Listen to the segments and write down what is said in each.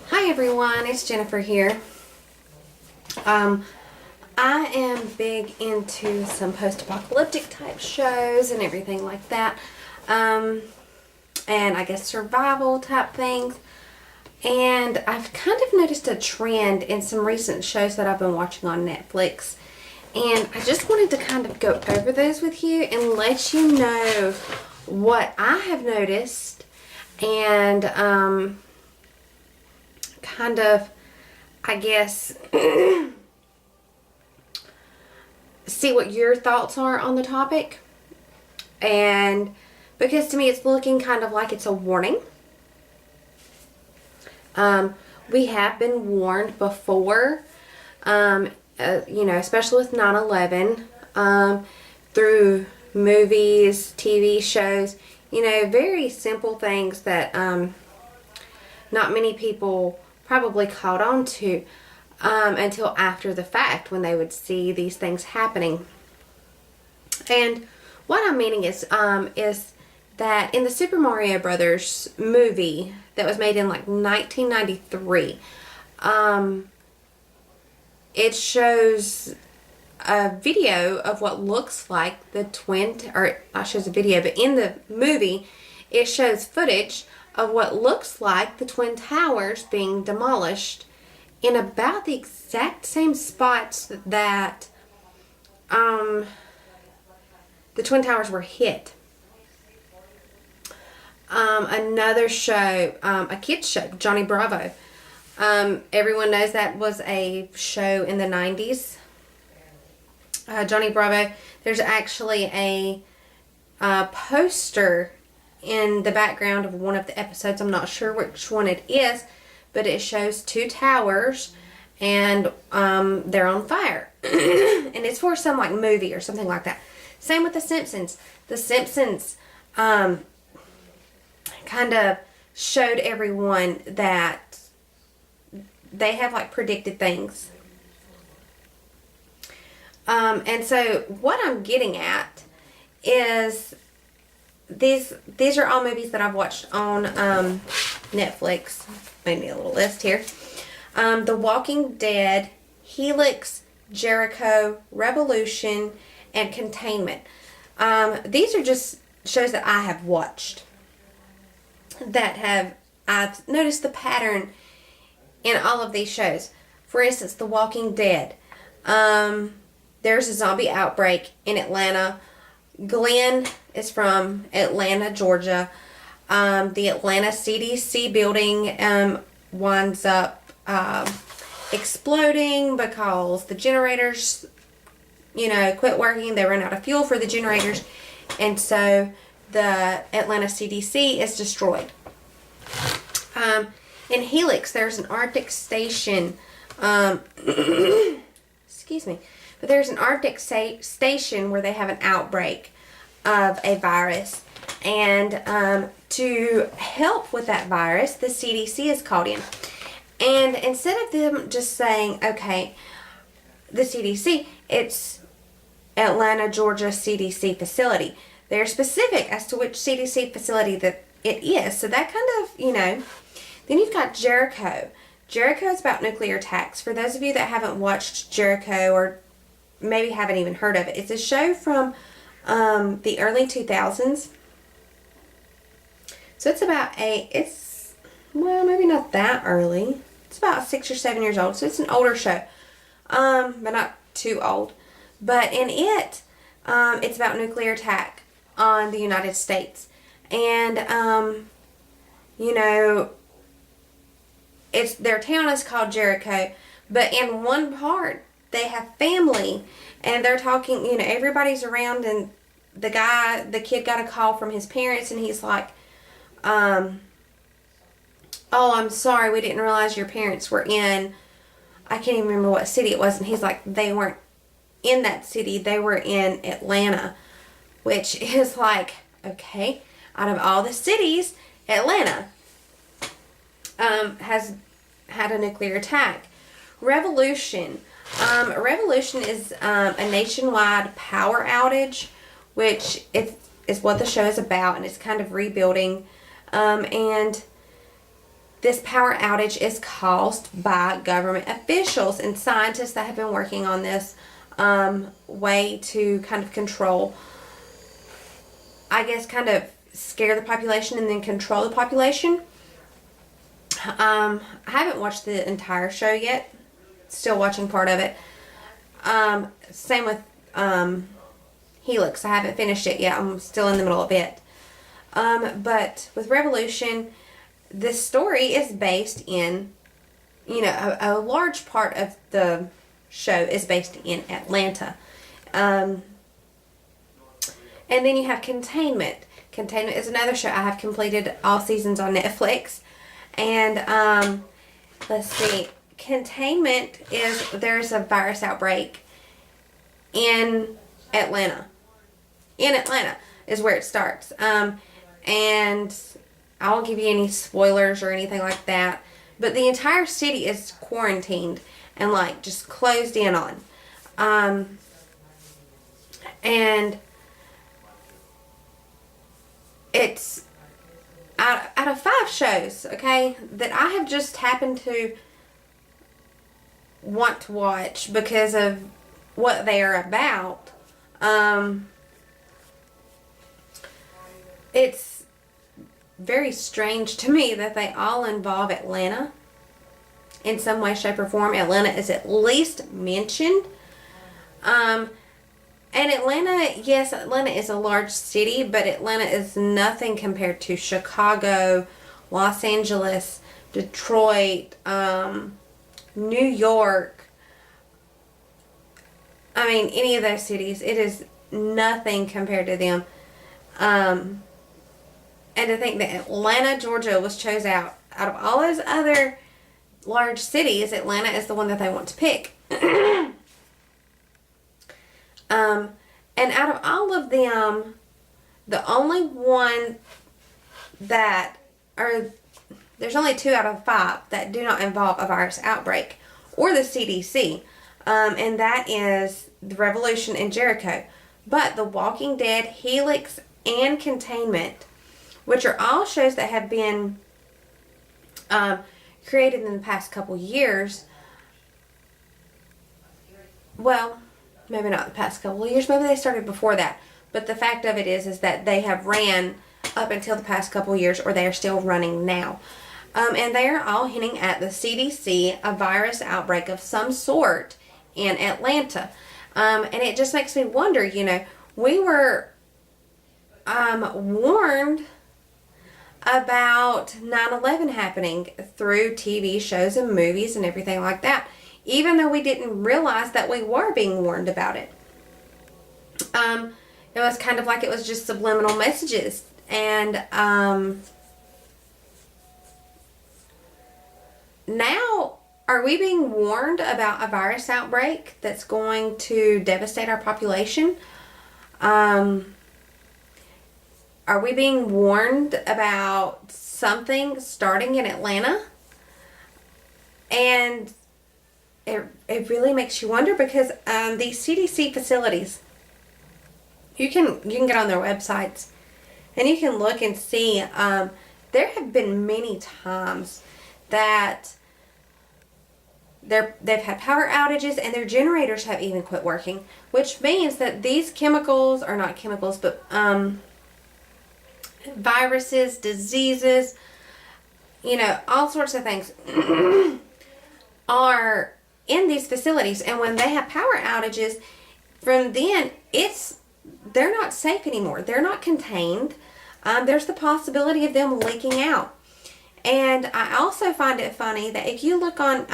Hi everyone, it's Jennifer here. I am big into some post-apocalyptic type shows and everything like that. And I guess survival type things. And I've kind of noticed a trend in some recent shows that I've been watching on Netflix. And I just wanted to kind of go over those with you and let you know what I have noticed and kind of, I guess, see what your thoughts are on the topic. And because to me it's looking kind of like it's a warning. We have been warned before, especially with 9/11, through movies, TV shows, very simple things that not many people probably caught on to until after the fact when they would see these things happening. And what I'm meaning is that in the Super Mario Brothers movie that was made in like 1993, it shows a video of what looks like the not shows a video, but in the movie it shows footage of what looks like the Twin Towers being demolished in about the exact same spots that the Twin Towers were hit. Another show, a kids show, Johnny Bravo. Everyone knows that was a show in the 90s. Johnny Bravo, there's actually a poster in the background of one of the episodes. I'm not sure which one it is, but it shows two towers and they're on fire. And it's for some like movie or something like that. Same with The Simpsons. The Simpsons kind of showed everyone that they have like predicted things. And so what I'm getting at is these are all movies that I've watched on Netflix. Made me a little list here. The Walking Dead, Helix, Jericho, Revolution, and Containment. These are just shows that I have watched that I've noticed the pattern in all of these shows. For instance, The Walking Dead. There's a zombie outbreak in Atlanta. Glenn is from Atlanta, Georgia. The Atlanta CDC building winds up exploding because the generators, quit working. They ran out of fuel for the generators. And so the Atlanta CDC is destroyed. In Helix, there's an Arctic station. Excuse me. But there's an Arctic station where they have an outbreak of a virus. And to help with that virus, the CDC is called in. And instead of them just saying, okay, the CDC, it's Atlanta, Georgia CDC facility. They're specific as to which CDC facility that it is. So that kind of, Then you've got Jericho. Jericho is about nuclear attacks. For those of you that haven't watched Jericho or maybe haven't even heard of it, it's a show from the early 2000s. So it's about maybe not that early. It's about 6 or 7 years old. So it's an older show. But not too old. But in it, it's about nuclear attack on the United States. And, their town is called Jericho. But in one part, they have family. And they're talking, everybody's around. And the kid got a call from his parents. And he's like, oh, I'm sorry, we didn't realize your parents were in, I can't even remember what city it was. And he's like, they weren't in that city, they were in Atlanta. which is like, okay, out of all the cities, Atlanta has had a nuclear attack. Revolution. Revolution is a nationwide power outage, which is what the show is about, and it's kind of rebuilding. And this power outage is caused by government officials and scientists that have been working on this way to kind of control, I guess, kind of scare the population and then control the population. I haven't watched the entire show yet. Still watching part of it. Same with Helix. I haven't finished it yet. I'm still in the middle of it. But with Revolution, this story is based in, a large part of the show is based in Atlanta. And then you have Containment. Containment is another show. I have completed all seasons on Netflix. And let's see. Containment is, there's a virus outbreak in Atlanta. In Atlanta is where it starts. And I won't give you any spoilers or anything like that. But the entire city is quarantined and like just closed in on. And it's out of 5 shows, okay, that I have just happened to want to watch because of what they are about. It's very strange to me that they all involve Atlanta in some way, shape, or form. Atlanta is at least mentioned. And Atlanta, yes, Atlanta is a large city, but Atlanta is nothing compared to Chicago, Los Angeles, Detroit, New York. I mean, any of those cities, it is nothing compared to them. And to think that Atlanta, Georgia was chosen out of all those other large cities, Atlanta is the one that they want to pick. And out of all of them, the only one that, or there's only 2 out of 5 that do not involve a virus outbreak or the CDC. And that is The Revolution and Jericho. But The Walking Dead, Helix, and Containment, which are all shows that have been created in the past couple years. Well, maybe not the past couple of years. Maybe they started before that. But the fact of it is that they have ran up until the past couple of years, or they are still running now. And they are all hinting at the CDC, a virus outbreak of some sort in Atlanta. And it just makes me wonder, we were warned about 9/11 happening through TV shows and movies and everything like that, even though we didn't realize that we were being warned about it. It was kind of like it was just subliminal messages. And now, are we being warned about a virus outbreak that's going to devastate our population? Are we being warned about something starting in Atlanta? And it really makes you wonder, because these CDC facilities, you can get on their websites and you can look and see. There have been many times that they've had power outages and their generators have even quit working, which means that these chemicals, are not chemicals, but viruses, diseases, all sorts of things are in these facilities. And when they have power outages, from then they're not safe anymore. They're not contained. There's the possibility of them leaking out. And I also find it funny that if you look on,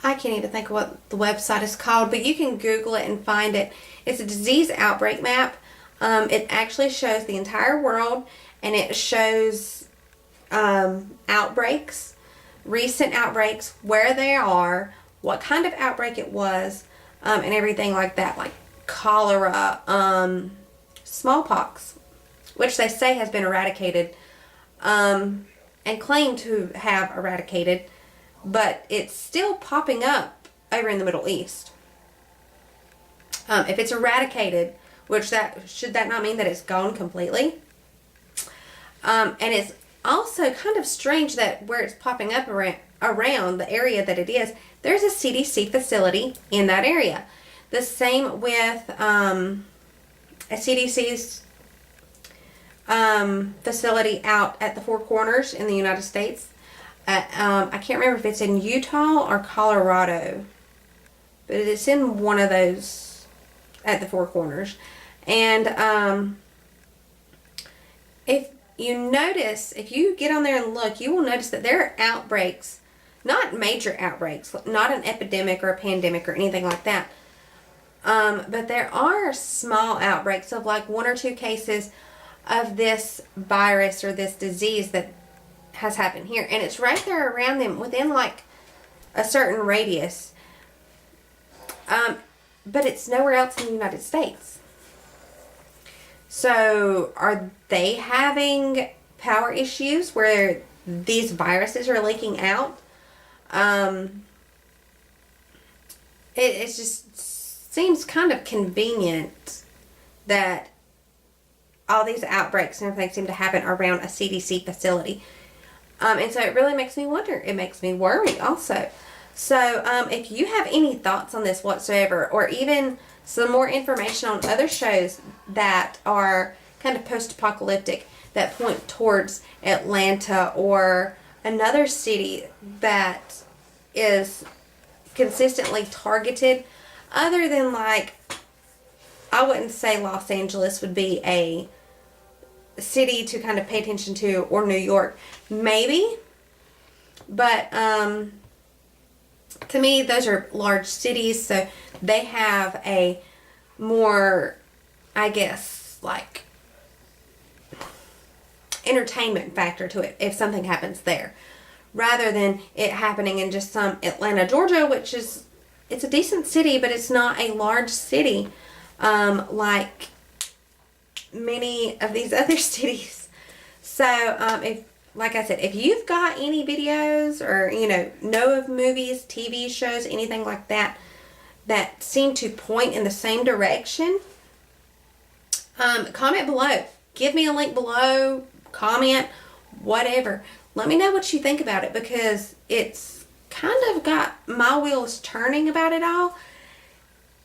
I can't even think of what the website is called, but you can Google it and find it. It's a disease outbreak map. It actually shows the entire world, and it shows outbreaks, recent outbreaks, where they are, what kind of outbreak it was, and everything like that, like cholera, smallpox, which they say has been eradicated, and claimed to have eradicated, but it's still popping up over in the Middle East. If it's eradicated, should that not mean that it's gone completely? And it's also kind of strange that where it's popping up around the area that it is, there's a CDC facility in that area. The same with a CDC's facility out at the Four Corners in the United States. I can't remember if it's in Utah or Colorado, but it's in one of those at the Four Corners. And if you get on there and look, you will notice that there are outbreaks, not major outbreaks, not an epidemic or a pandemic or anything like that. But there are small outbreaks of like 1 or 2 cases of this virus or this disease that has happened here. And it's right there around them within like a certain radius. But it's nowhere else in the United States. So are they having power issues where these viruses are leaking out? It just seems kind of convenient that all these outbreaks and everything seem to happen around a CDC facility. And so it really makes me wonder. It makes me worry also. So if you have any thoughts on this whatsoever, or even some more information on other shows that are kind of post-apocalyptic that point towards Atlanta or another city that is consistently targeted, other than like, I wouldn't say Los Angeles would be a city to kind of pay attention to, or New York, maybe, but to me those are large cities, so they have a more, I guess, like entertainment factor to it if something happens there, rather than it happening in just some Atlanta, Georgia, which is, it's a decent city, but it's not a large city like many of these other cities. So if, like I said, if you've got any videos or know of movies, TV shows, anything like that that seem to point in the same direction, comment below. Give me a link below, comment, whatever. Let me know what you think about it, because it's kind of got my wheels turning about it all.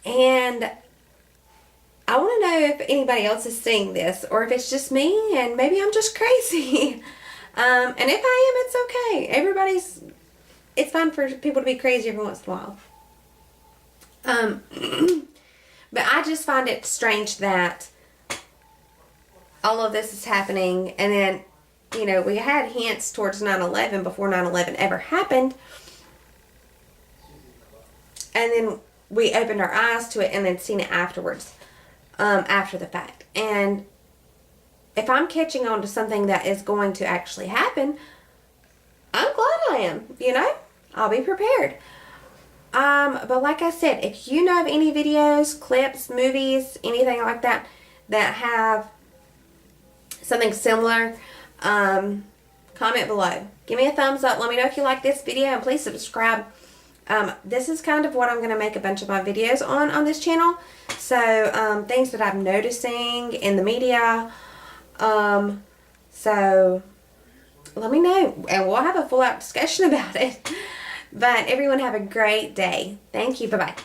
And I want to know if anybody else is seeing this, or if it's just me and maybe I'm just crazy. And if I am, it's okay. It's fun for people to be crazy every once in a while. But I just find it strange that all of this is happening, and then, we had hints towards 9/11 before 9/11 ever happened. And then we opened our eyes to it and then seen it afterwards, after the fact. And if I'm catching on to something that is going to actually happen, I'm glad I am, I'll be prepared. But like I said, if you know of any videos, clips, movies, anything like that, that have something similar, comment below. Give me a thumbs up. Let me know if you like this video, and please subscribe. This is kind of what I'm going to make a bunch of my videos on this channel. So, things that I'm noticing in the media. So let me know, and we'll have a full out discussion about it. But everyone have a great day. Thank you. Bye-bye.